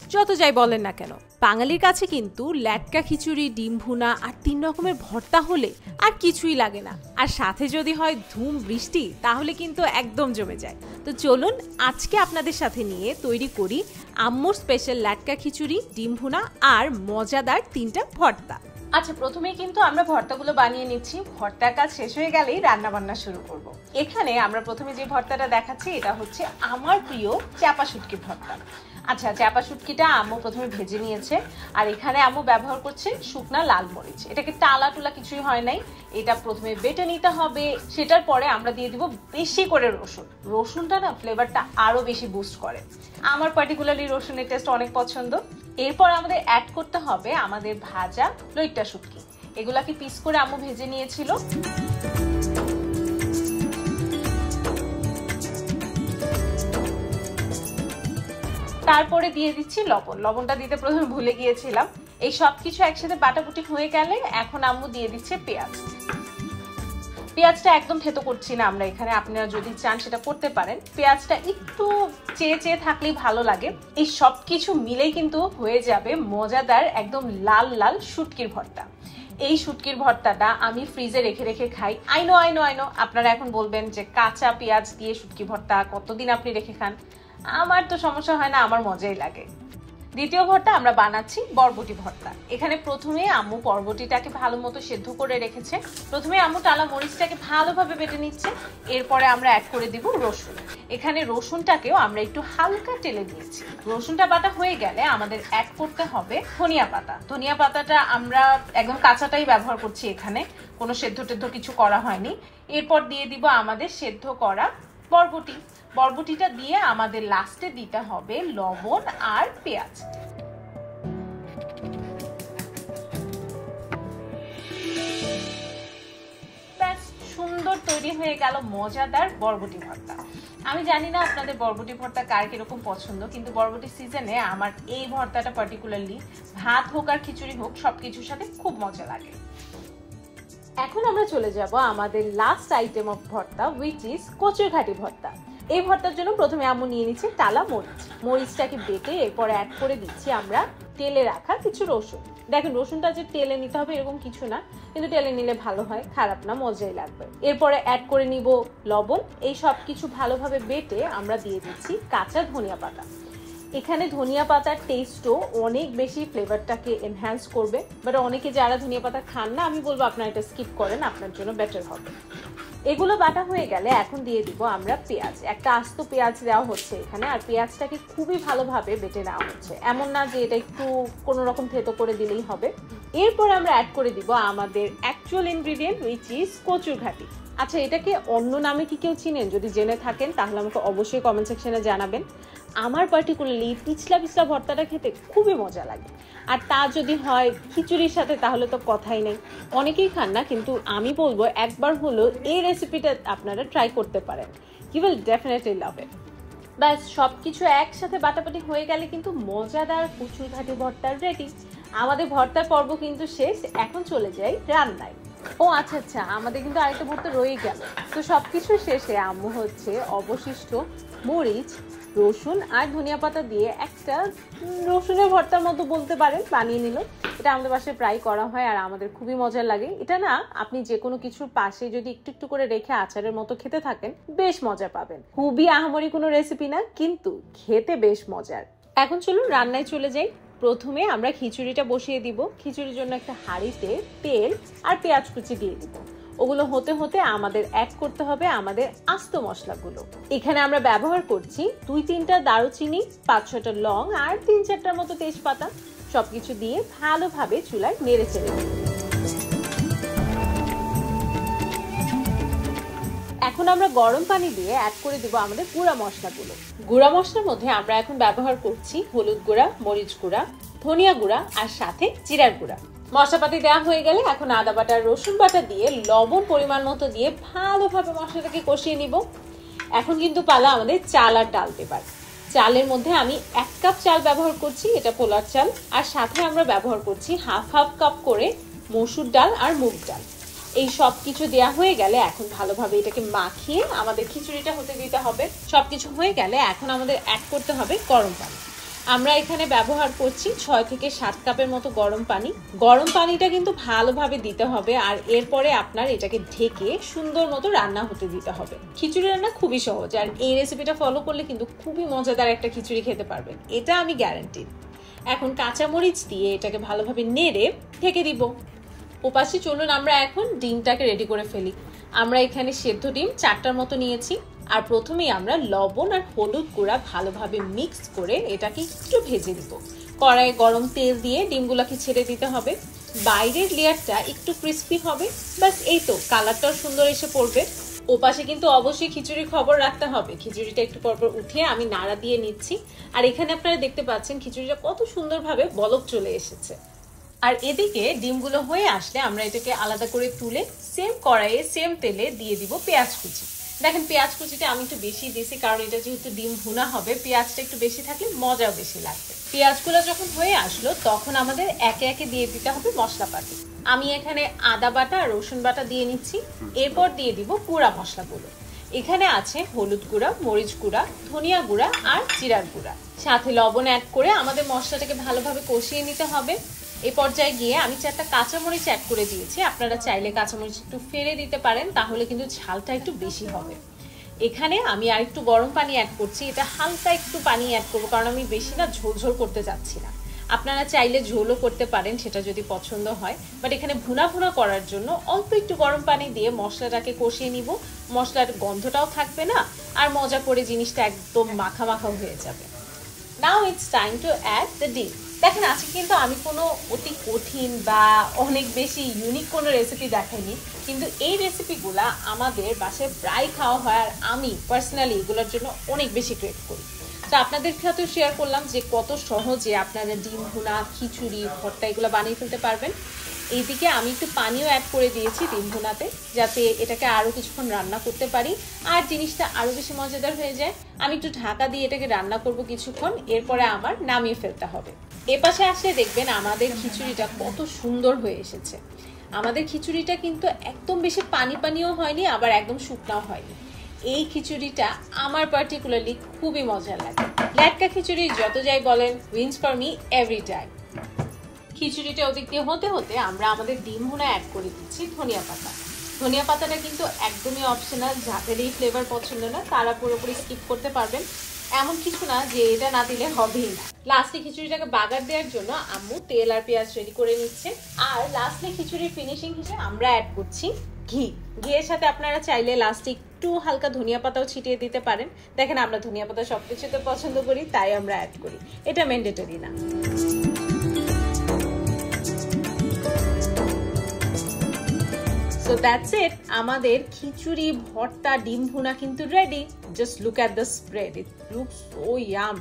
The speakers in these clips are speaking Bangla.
যত যাই বলেন না কেন, বাঙালির কাছে কিন্তু ল্যাটকা খিচুড়ি, ডিম ভুনা আর 3 রকমের ভর্তা হলে আর কিছুই লাগে না। আর সাথে যদি হয় ধুম বৃষ্টি, তাহলে কিন্তু একদম জমে যায়। তো চলুন আজকে আপনাদের সাথে নিয়ে তৈরি করি আম্মুর স্পেশাল ল্যাটকা খিচুড়ি, ডিম ভুনা আর মজাদার 3টা ভর্তা। আচ্ছা, প্রথমেই কিন্তু আমরা ভর্তাগুলো বানিয়ে নিচ্ছি। ভর্তার কাজ শেষ হয়ে গেলেই রান্না বান্না শুরু করব। এখানে আমরা প্রথমে যে ভর্তাটা দেখাচ্ছি এটা হচ্ছে আমার প্রিয় চাপা শুটকি ভর্তা। আচ্ছা, চাপা শুটকিটা আম্মু প্রথমে ভেজে নিয়েছে, আর এখানে আম্মু ব্যবহার করছে শুকনা লাল মরিচ। এটাকে টালা টুলা কিছুই হয় নাই, এটা প্রথমে বেটে নিতে হবে। সেটার পরে আমরা দিয়ে দিব বেশি করে রসুন। রসুনটা না ফ্লেভারটা আরো বেশি বুস্ট করে। আমার পার্টিকুলারলি রসুনের টেস্ট অনেক পছন্দ। এরপর আমাদের অ্যাড করতে হবে আমাদের ভাজা লইট্টা শুটকি। এগুলাকে পিস করে আম্মু ভেজে নিয়েছিল। তারপরে দিয়ে দিচ্ছি লবণ। লবণটা দিতে প্রথমে ভুলে গিয়েছিলাম। এই সবকিছু একসাথে বাটাবুটি হয়ে গেলে এখন আম্মু দিয়ে দিচ্ছে পেঁয়াজ। পেঁয়াজটা একদম থেতো করছি না আমরা এখানে, আপনারা যদি চান সেটা করতে পারেন। পেঁয়াজটা একটু চেয়ে চেয়ে থাকলেই ভালো লাগে। এই সবকিছু মিলেই কিন্তু হয়ে যাবে মজাদার একদম লাল লাল শুটকির ভর্তা। এই শুটকির ভর্তাটা আমি ফ্রিজে রেখে রেখে খাই। আইনো আপনারা এখন বলবেন যে কাঁচা পেঁয়াজ দিয়ে শুটকি ভর্তা কতদিন আপনি রেখে খান। আমার তো সমস্যা হয় না, আমার মজাই লাগে। দ্বিতীয় ভর্তা আমরা বানাচ্ছি বরবটি ভর্তা। এখানে প্রথমে আম্মু বরবটিটাকে ভালো মতো সেদ্ধ করে রেখেছে। প্রথমে আম্মু টালা মরিচটাকে ভালোভাবে বেটে নিচ্ছে। এরপরে আমরা অ্যাড করে দিব রসুন। এখানে রসুনটাকেও আমরা একটু হালকা টেলে দিয়েছি। রসুনটা বাটা হয়ে গেলে আমাদের অ্যাড করতে হবে ধনিয়া পাতা। ধনিয়া পাতাটা আমরা একদম কাঁচাটাই ব্যবহার করছি, এখানে কোনো সেদ্ধ টেদ্ধ কিছু করা হয়নি। এরপর দিয়ে দিব আমাদের সেদ্ধ করা বরবটি। বরবটিটা দিয়ে আমাদের লাস্টে দিতে হবে লবণ আর পেঁয়াজ। ব্যাস, সুন্দর তৈরি হয়ে গেল মজাদার বরবটি ভর্তা। আমি জানি না আপনাদের বরবটি ভর্তা কার কিরকম পছন্দ, কিন্তু বরবটি সিজনে আমার এই ভর্তাটা পার্টিকুলারলি ভাত হোক আর খিচুড়ি হোক সবকিছুর সাথে খুব মজা লাগে। এখন আমরা চলে যাব আমাদের লাস্ট আইটেম অফ ভর্তা, উইচ ইজ কচুর ঘাটি ভর্তা। এই ভর্তার জন্য প্রথমে আম্মু নিয়ে নিচ্ছে টালা মরিচ। মরিচটাকে বেটে এরপরে অ্যাড করে দিচ্ছি আমরা তেলে রাখা কিছু রসুন। দেখেন, রসুনটা যে তেলে নিতে হবে এরকম কিছু না, কিন্তু তেলে নিলে ভালো হয়, খারাপ না, মজাই লাগবে। এরপরে অ্যাড করে নিব লবণ। এই সব কিছু ভালোভাবে বেটে আমরা দিয়ে দিচ্ছি কাঁচা ধনিয়া পাতা। এখানে ধনিয়া পাতার টেস্টও অনেক বেশি ফ্লেভারটাকে এনহ্যান্স করবে, বাট অনেকে যারা ধনিয়া পাতা খান না, আমি বলবো আপনারা এটা স্কিপ করেন, আপনার জন্য বেটার হবে। এগুলো বাটা হয়ে গেলে এখন দিয়ে দিব আমরা পেঁয়াজ। একটা আস্ত পেঁয়াজ দেওয়া হচ্ছে এখানে, আর পেঁয়াজটাকে খুবই ভালোভাবে বেটে নেওয়া হচ্ছে। এমন না যে এটা একটু কোনো রকম থেতো করে দিলেই হবে। এরপর আমরা অ্যাড করে দিব আমাদের অ্যাকচুয়াল ইনগ্রিডিয়েন্ট, উইচ ইজ কচুর ঘাটি। আচ্ছা, এটাকে অন্য নামে কি কেউ চিনেন? যদি জেনে থাকেন তাহলে আমাকে অবশ্যই কমেন্ট সেকশনে জানাবেন। আমার পার্টিকুলারলি পিছলা ভর্তাটা খেতে খুবই মজা লাগে, আর তা যদি হয় খিচুড়ির সাথে তাহলে তো কথাই নেই। অনেকেই খান না, কিন্তু আমি বলবো একবার হলো এই রেসিপিটা আপনারা ট্রাই করতে পারেন। ইউ উইল ডেফিনেটলি লাভ ইট। ব্যাস, সব কিছু একসাথে বাটাবাটি হয়ে গেলে কিন্তু মজাদার কচুর ঘাটি ভর্তা রেডি। আমাদের ভর্তার পর্ব কিন্তু শেষ, এখন চলে যাই রান্নায়। ও আচ্ছা, আমাদের কিন্তু আরেকটা ভর্তা রয়ে গেল। তো সবকিছু শেষে আম্মু হচ্ছে অবশিষ্ট মরিচ, রসুন আর ধনিয়া পাতা দিয়ে একটা রসুনের ভর্তার মতো বলতে পারেন বানিয়ে নিল। এটা আমাদের বাসায় প্রায় করা হয় আর আমাদের খুবই মজার লাগে। এটা না আপনি যে কোনো কিছুর পাশে যদি একটু একটু করে রেখে আচারের মতো খেতে থাকেন, বেশ মজা পাবেন। খুবই আহামরি কোনো রেসিপি না, কিন্তু খেতে বেশ মজার। এখন চলুন রান্নায় চলে যাই। প্রথমে আমরা খিচুড়িটা বসিয়ে দিব। খিচুড়ির জন্য একটা হাঁড়িতে তেল আর পেঁয়াজ কুচি দিয়ে দিব। ওগুলো হতে হতে আমাদের অ্যাড করতে হবে আমাদের আস্ত মশলাগুলো। এখানে আমরা ব্যবহার করছি 2-3টা দারুচিনি, 5-6টা লং আর 3-4টার মতো তেজপাতা। সবকিছু দিয়ে ভালোভাবে চুলায় নেড়ে চেড়ে দিই। এখন আমরা গরম পানি দিয়ে অ্যাড করে দিব আমাদের গুঁড়া মশলাগুলো। গুঁড়া মশলার মধ্যে আমরা এখন ব্যবহার করছি হলুদ গুঁড়া, মরিচ গুঁড়া, ধনিয়া গুঁড়া আর সাথে জিরার গুঁড়া। মশলাপাতি দেওয়া হয়ে গেলে এখন আদা বাটা, রসুন বাটা দিয়ে লবণ পরিমাণ মতো দিয়ে ভালোভাবে মশলাটাকে কষিয়ে নিব। এখন কিন্তু পালা আমাদের চাল আর ডাল দেবার। চালের মধ্যে আমি 1 কাপ চাল ব্যবহার করছি, এটা পোলার চাল, আর সাথে আমরা ব্যবহার করছি হাফ কাপ করে মসুর ডাল আর মুগ ডাল। এই সব কিছু দেওয়া হয়ে গেলে এখন ভালোভাবে এটাকে মাখিয়ে আমাদের খিচুড়িটা হতে দিতে হবে। সবকিছু হয়ে গেলে এখন আমাদের অ্যাড করতে হবে গরম পানি। আমরা এখানে ব্যবহার করছি 6 থেকে 7 কাপের মতো গরম পানি। গরম পানিটা কিন্তু ভালোভাবে দিতে হবে, আর এরপরে আপনার এটাকে ঢেকে সুন্দর মতো রান্না হতে দিতে হবে। খিচুড়ি রান্না খুবই সহজ, আর এই রেসিপিটা ফলো করলে কিন্তু খুবই মজাদার একটা খিচুড়ি খেতে পারবেন, এটা আমি গ্যারান্টি। এখন কাঁচামরিচ দিয়ে এটাকে ভালোভাবে নেড়ে ঢেকে দিব। ওপাশে চলুন আমরা এখন ডিমটাকে রেডি করে ফেলি। আমরা এখানে সেদ্ধ ডিম 4টার মতো নিয়েছি, আর প্রথমেই আমরা লবণ আর হলুদ গুঁড়া ভালোভাবে মিক্স করে এটাকে একটু ভেজে দিব। কড়াইয়ে গরম তেল দিয়ে ডিমগুলোকে ছেড়ে দিতে হবে। বাইরের লেয়ারটা একটু ক্রিস্পি হবে, বাস এই তো, কালারটাও সুন্দর এসে পড়বে। ওপাশে কিন্তু অবশ্যই খিচুড়ির খবর রাখতে হবে। খিচুড়িটা একটু পরপর উঠিয়ে আমি নাড়া দিয়ে নিচ্ছি, আর এখানে আপনারা দেখতে পাচ্ছেন খিচুড়িটা কত সুন্দরভাবে বলক চলে এসেছে। আর এদিকে ডিমগুলো হয়ে আসলে আমরা এটাকে আলাদা করে তুলে সেম কড়াইয়ে সেম তেলে দিয়ে দিব পেঁয়াজ কুচি। দেখেন পেঁয়াজ কুচিটা আমি একটু বেশি দিয়েছি, কারণ এটা যেহেতু ডিম ভুনা হবে, পেঁয়াজটা একটু বেশি থাকলে মজাও বেশি লাগবে। পেঁয়াজগুলো যখন হয়ে আসলো তখন আমাদের একে একে দিয়ে দিতে হবে মশলাপাতি। আমি এখানে আদা বাটা আর রসুন বাটা দিয়ে নিচ্ছি। এরপর দিয়ে দিব গুঁড়া মশলাগুলো। এখানে আছে হলুদ গুঁড়া, মরিচ গুঁড়া, ধনিয়া গুঁড়া আর জিরার গুঁড়া, সাথে লবণ অ্যাড করে আমাদের মশলাটাকে ভালোভাবে কষিয়ে নিতে হবে। এই পর্যায়ে গিয়ে আমি 4টা কাঁচামরিচ অ্যাড করে দিয়েছি। আপনারা চাইলে কাঁচামরিচ একটু ফেলে দিতে পারেন, তাহলে কিন্তু ঝালটা একটু বেশি হবে। এখানে আমি আর একটু গরম পানি অ্যাড করছি। এটা হালকা একটু পানি অ্যাড করবো, কারণ আমি বেশি না ঝোল করতে চাচ্ছি না। আপনারা চাইলে ঝোলও করতে পারেন, সেটা যদি পছন্দ হয়, বাট এখানে ভুনা করার জন্য অল্প একটু গরম পানি দিয়ে মশলাটাকে কষিয়ে নিব। মশলার গন্ধটাও থাকবে না, আর মজা করে জিনিসটা একদম মাখা মাখা হয়ে যাবে। Now it's time to add the dim. দেখেন আজকে কিন্তু আমি কোনো অতি কঠিন বা অনেক বেশি ইউনিক কোনো রেসিপি দেখাইনি, কিন্তু এই রেসিপিগুলা আমাদের বাসায় প্রায় খাওয়া হয়, আর আমি পার্সোনালি এগুলোর জন্য অনেক বেশি ক্রেভ করি। তো আপনাদের সাথে শেয়ার করলাম যে কত সহজে আপনারা ডিম ভুনা, খিচুড়ি, ভর্তা এগুলো বানিয়ে ফেলতে পারবেন। এইদিকে আমি একটু পানিও অ্যাড করে দিয়েছি ডিম ভুনাতে, যাতে এটাকে আরও কিছুক্ষণ রান্না করতে পারি আর জিনিসটা আরও বেশি মজাদার হয়ে যায়। আমি একটু ঢাকা দিয়ে এটাকে রান্না করব কিছুক্ষণ, এরপরে আমার নামিয়ে ফেলতে হবে। এপাশে আসলে দেখবেন আমাদের খিচুড়িটা কত সুন্দর হয়ে এসেছে। আমাদের খিচুড়িটা কিন্তু একদম বেশি পানিও হয়নি, আবার একদম শুকনাও হয়নি। এই খিচুড়িটা আমার পার্টিকুলারলি খুবই মজা লাগে। ল্যাটকা খিচুড়ি যত যাই বলেন, wins for me every time. খিচুড়িটা ওদিক দিয়ে হতে হতে আমরা আমাদের ডিম ভুনা অ্যাড করে দিচ্ছি ধনিয়া পাতা। ধনিয়া পাতাটা কিন্তু একদমই অপশনাল, যাদের এই ফ্লেভার পছন্দ না তারা পুরোপুরি স্কিপ করতে পারবেন। এমন কিছু না যে এটা না দিলে হবেই না। লাস্টে খিচুড়িটাকে বাগার দেওয়ার জন্য আম্মু তেল আর পেঁয়াজ রেডি করে নিচ্ছে, আর লাস্টে খিচুড়ির ফিনিশিং হিসেবে আমরা অ্যাড করছি ঘি। ঘিয়ের সাথে আপনারা চাইলে লাস্টে একটু হালকা ধনিয়া পাতাও ছিটিয়ে দিতে পারেন। দেখেন আমরা ধনিয়া পাতা সবকিছুতে পছন্দ করি, তাই আমরা অ্যাড করি, এটা ম্যান্ডেটরি না। So that's it. আমাদের খিচুড়ি, ভর্তা, ডিম ভুনা কিন্তু ready. Just look at the spread. It looks so yum.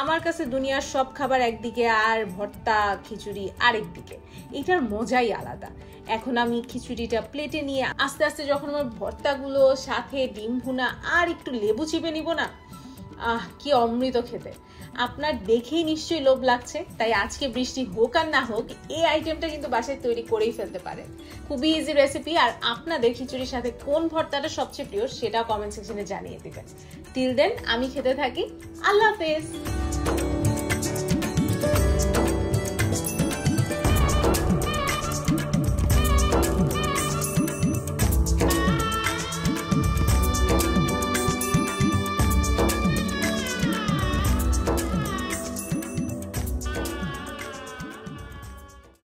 আমার কাছে দুনিয়ার সব খাবার একদিকে আর ভর্তা, খিচুড়ি আরেকদিকে। এটার মজাই আলাদা। এখন আমি খিচুড়িটা প্লেটে নিয়ে আস্তে আস্তে যখন আমার ভর্তাগুলো সাথে ডিম ভুনা আর একটু লেবু চিপে নিব না, কি অমৃত খেতে। আপনার দেখেই নিশ্চয়ই লোভ লাগছে, তাই আজকে বৃষ্টি হোক আর না হোক এই আইটেমটা কিন্তু বাসায় তৈরি করেই ফেলতে পারেন। খুবই ইজি রেসিপি। আর আপনাদের খিচুড়ির সাথে কোন ভর্তাটা সবচেয়ে প্রিয় সেটা কমেন্ট সেকশনে জানিয়ে দিবেন। টিল দেন আমি খেতে থাকি। আল্লাহ হাফেজ।